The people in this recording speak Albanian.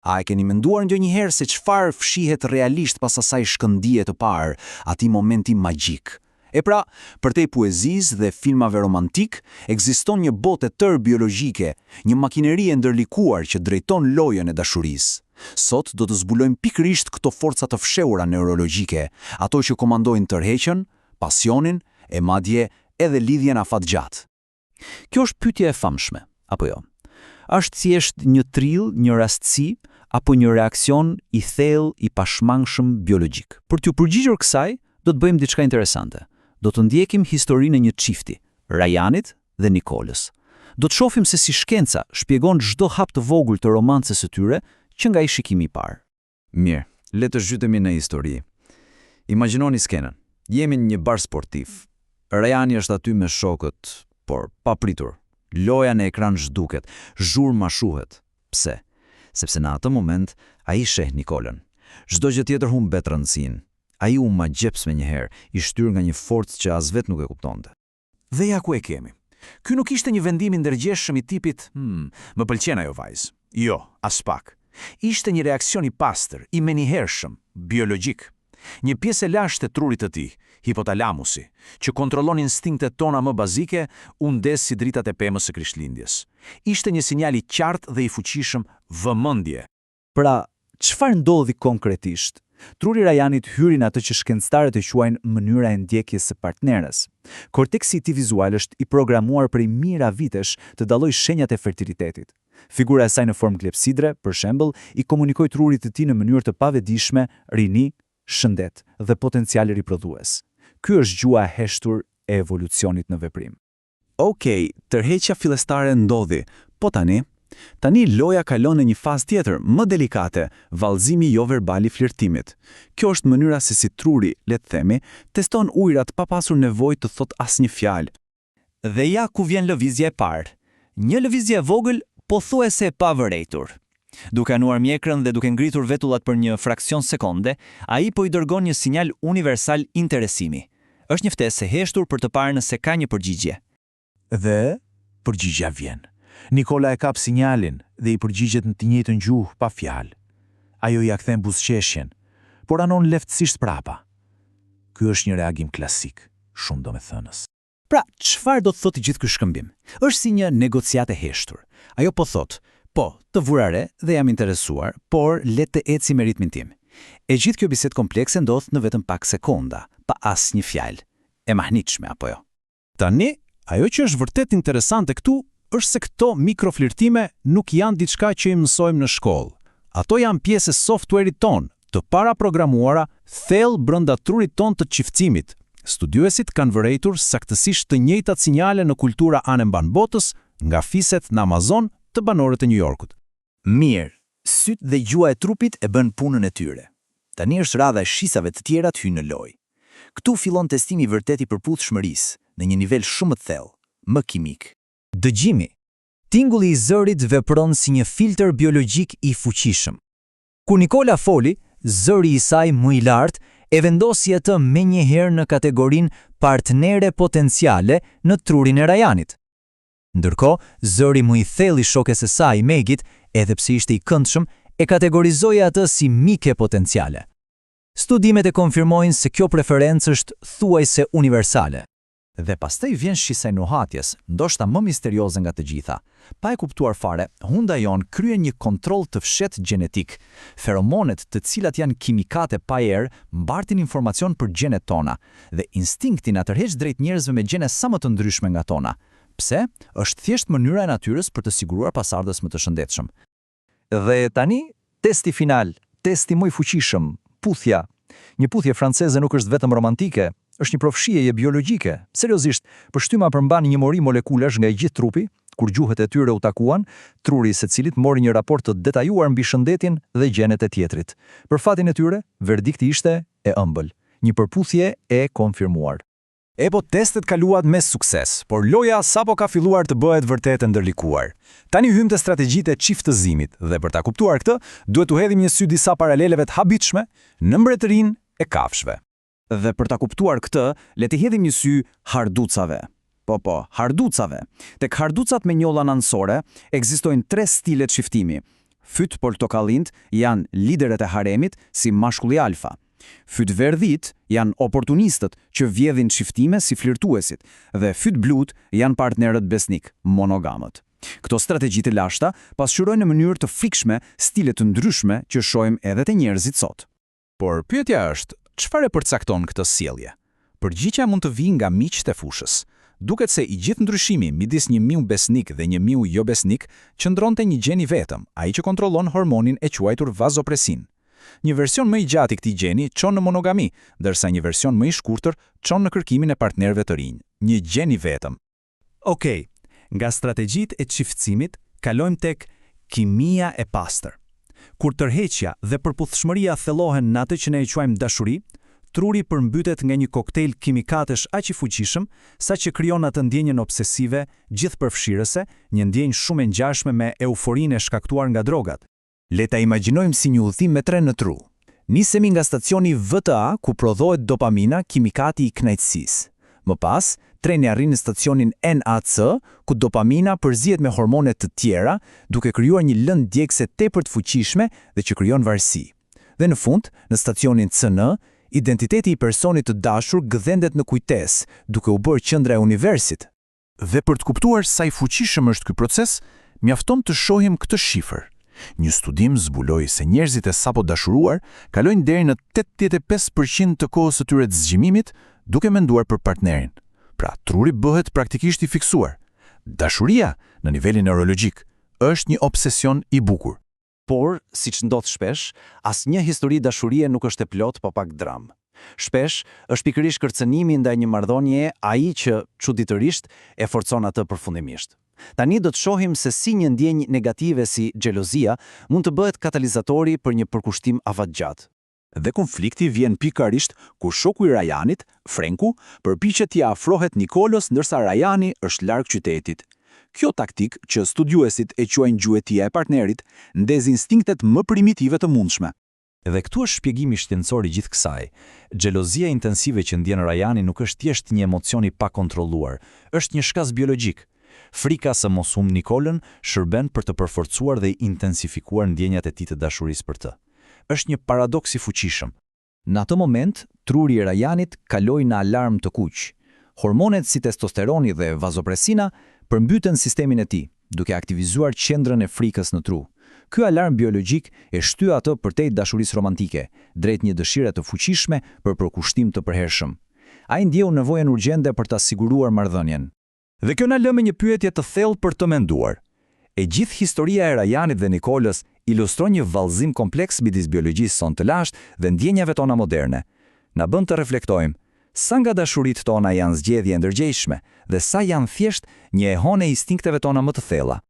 A e keni menduar ndonjëherë se çfarë fshihet realisht pas asaj shkëndije të parë, atij momenti magjik? E pra, përtej poezisë dhe filmave romantik, ekziston një botë e tërë biologjike, një makineri e ndërlikuar që drejton lojën e dashurisë. Sot do të zbulojmë pikërisht këto forca të fshehura neurologjike, ato që komandojnë tërheqjen, pasionin e madje edhe lidhjen afatgjatë. Kjo është pyetje e famshme, apo jo? Është thjesht një trill, një rastësi, apo një reakcion i thellë i pashmangshëm biologjik? Për t'ju përgjigjur kësaj, do të bëjmë diçka interesante. Do të ndjekim historinë e një çifti, Ryanit dhe Nikolës. Do të shohim se si shkenca shpjegon çdo hap të vogël të romancës së tyre që nga i shikimi i parë. Mirë, le të zhytemi në histori. Imagjinoni skenën. Jemi në një bar sportiv. Ryani është aty me shokët, por papritur. Loja në ekran zhduket, zhurma shuhet. Pse? Sepse në atë moment ai sheh Nikolën. Çdo gjë tjetër humbet rëndësinë. Ai u magjeps me njëherë, i shtyr nga një forcë që as vet nuk e kuptonte. Dhe ja ku e kemi. Ky nuk ishte një vendim i ndërgjegjshëm i tipit, më pëlqen ajo vajzë. Jo, as pak. Ishte një reakcion i pastër, i menjëhershëm, biologjik. Një pjesë e lashtë e trurit të tij, hipotalamusi, që kontrollon instinktet tona më bazike, u ndes si dritat e pemës së krishtlindjes. Ishte një sinjal i qartë dhe i fuqishëm vëmendje. Pra, çfarë ndodhi konkretisht? Truri i Ryanit hyri në atë që shkencëtarët e quajnë mënyra e ndjekjes së partneres. Korteksi i tij vizual është i programuar prej mijëra vitesh të dallojë shenjat e fertilitetit. Figura e saj në formë klepsidre, për shembull, i komunikoi trurit të tij në mënyrë të pavetëdijshme rini, shëndet dhe potencial riprodhues. Ky është gjua e heshtur e evolucionit në veprim. Okej, tërheqja fillestare ndodhi, po tani loja kalon në një fazë tjetër, më delikate, vallëzimi jo verbal i flirtimit. Kjo është mënyra se si truri, le të themi, teston ujërat pa pasur nevojë të thotë asnjë fjalë. Dhe ja ku vjen lëvizja e parë. Një lëvizje e vogël, pothuajse e pavërejtur. Duke anuar mjekrën dhe duke ngritur vetullat për një fraksion sekonde, ai po i dërgon një sinjal universal interesimi. Është një ftesë e heshtur për të parë nëse ka një përgjigje. Dhe përgjigjja vjen. Nikola e kap sinjalin dhe i përgjigjet në të njëjtën gjuhë pa fjalë. Ajo ja kthen buzëqeshjen, por anon lehtësisht prapa. Ky është një reagim klasik, shumë domethënës. Pra, çfarë do të thotë gjithë ky shkëmbim? Është si një negociatë e heshtur. Ajo po thotë, po, të vura re dhe jam interesuar, por le të eci me ritmin tim. E gjithë kjo bisedë komplekse ndodh në vetëm pak sekonda, pa asnjë fjalë. E mahnitshme apo jo? Tani, ajo që është vërtet interesante këtu është se këto mikroflirtime nuk janë diçka që i mësojmë në shkollë. Ato janë pjesë e software-it ton, të paraprogramuara thellë brenda trurit ton të çiftësimit. Studiuesit kanë vërejtur saktësisht të njëjtat sinjale në kultura anë mban botës, nga fiset në Amazon të banorët e New Yorkut. Mirë, sytë dhe gjua e trupit e bën punën e tyre. Tani është radha e shisave të tjera të hyjnë në lojë. Ktu fillon testimi i vërtet i përputhshmërisë, në një nivel shumë të thellë, më kimik. Dëgjimi. Tingulli i zërit vepron si një filtr biologjik i fuqishëm. Kur Nikola foli, zëri i saj më i lartë e vendosi atë menjëherë në kategorinë partnere potenciale në trurin e Ryanit. Ndërkohë, zëri më i thellë i shokes së saj, Megit, edhe pse ishte i këndshëm, e kategorizoi atë si mike potenciale. Studimet e konfirmojnë se kjo preferencë është thuajse universale. Dhe pastaj vjen shisa e nuhatjes, ndoshta më misterioze nga të gjitha. Pa e kuptuar fare, hunda jon kryen një kontroll të fshehtë gjenetik. Feromonet, të cilat janë kimikate pa erë, mbartin informacion për gjenet tona dhe instinkti na tërheq drejt njerëzve me gjene sa më të ndryshme nga tona. Pse? Është thjesht mënyra e natyrës për të siguruar pasardhës më të shëndetshëm. Dhe tani, testi final, testi më i fuqishëm, puthja. Një puthje franceze nuk është vetëm romantike, është një provshije biologjike. Seriozisht, përshtyma përmban një mori molekulash nga i gjithë trupi, kur gjuhët e tyre u takuan, truri i secilit mori një raport të detajuar mbi shëndetin dhe gjenet e tjetrit. Për fatin e tyre, verdikti ishte e ëmbël, një përputhje e konfirmuar. Po testet kaluat me sukses, por loja sapo ka filluar të bëhet vërtet e ndërlikuar. Tani hym te strategjitë e çiftëzimit dhe për ta kuptuar këtë, duhet t'u hedhim një sy disa paraleleve të habitshme në mbretërinë e kafshëve. Dhe për ta kuptuar këtë, le të hedhim një sy harducave. Harducave. Tek harducat me njolla anësore ekzistojnë 3 stile çiftimi: Fyt portokallint janë liderët e haremit si mashkulli alfa. Fyt verdhit janë oportunistët që vjedhin çiftime si flirtuesit dhe fyt blut janë partnerët besnik, monogamët. Këto strategji të lashta pasqyrojnë në mënyrë të frikshme stile të ndryshme që shohim edhe te njerëzit sot. Por pyetja është, çfarë e përcakton këtë sjellje? Përgjigjja mund të vijë nga miqtë e fushës. Duket se i gjithë ndryshimi midis një miu besnik dhe një miu jo besnik qëndronte një gjeni vetëm, ai që kontrollon hormonin e quajtur vazopresin. Një version më i gjatë i këtij gjeni çon në monogami, ndërsa një version më i shkurtër çon në kërkimin e partnerëve të rinj. Një gjeni vetëm. Okej, nga strategjitë e çiftësimit kalojmë tek kimia e pastër. Kur tërheqja dhe përputhshmëria thellohen në atë që ne e quajmë dashuri, truri përmbytet nga një koktejl kimikatesh aq i fuqishëm saqë krijon atë ndjenjen obsesive, gjithëpërfshirëse, një ndjenjë shumë e ngjashme me euforinë e shkaktuar nga drogat. Le ta imagjinojmë si një udhëtim me tren në tru. Nisemi nga stacioni VTA ku prodhohet dopamina, kimikati i kënaqësisë. Më pas, treni arrin në stacionin NAC ku dopamina përzihet me hormone të tjera, duke krijuar një lëndë djegëse tepër të fuqishme dhe që krijon varësi. Dhe në fund, në stacionin CN, identiteti i personit të dashur gëdhendet në kujtesë, duke u bërë qendra e universit. Dhe për të kuptuar sa i fuqishëm është ky proces, mjafton të shohim këtë shifër. Një studim zbuloi se njerëzit e sapo dashuruar kalojnë deri në 85% të kohës së tyre të zgjimimit duke menduar për partnerin. Pra, truri bëhet praktikisht i fiksuar. Dashuria, në nivelin neurologjik, është një obsesion i bukur. Por, siç ndodh shpesh, asnjë histori dashurie nuk është e plot pa pak dram. Shpesh është pikërisht kërcënimi ndaj një marrëdhënie ai që çuditërisht e forcon atë përfundimisht. Tani do të shohim se si një ndjenjë negative si xhelozia mund të bëhet katalizatori për një përkushtim afatgjat. Dhe konflikti vjen pikërisht kur shoku i Rajanit, Frenku, përpiqet t'i afrohet Nikolos ndërsa Rajani është larg qytetit. Kjo taktik që studiuesit e quajnë gjuetia e partnerit ndez instinktet më primitive të mundshme. Dhe këtu është shpjegimi shkencor i gjithë kësaj. Xhelozia intensive që ndjen Rajani nuk është thjesht një emocion i pakontrolluar, është një shkas biologjik. Frika se mos humb Nikolën shërben për të përforcuar dhe intensifikuar ndjenjat e tij të dashurisë për të. Është një paradoks i fuqishëm. Në atë moment, truri i Rajanit kaloi në alarm të kuq. Hormonet si testosteroni dhe vazopresina përmbytën sistemin e tij, duke aktivizuar qendrën e frikës në tru. Ky alarm biologjik e shtyi atë përtej dashurisë romantike, drejt një dëshire të fuqishme për përkushtim të përhershëm. Ai ndjeu nevojën urgjente për ta siguruar marrëdhënien. Dhe kjo na lë me një pyetje të thellë për të menduar. E gjithë historia e Rajanit dhe Nikolës ilustron një vallëzim kompleks midis biologjisë sonë të lashtë dhe ndjenjave tona moderne. Na bën të reflektojmë sa nga dashuritë tona janë zgjedhje ndërgjegjshme dhe sa janë thjesht një ehon e instinkteve tona më të thella.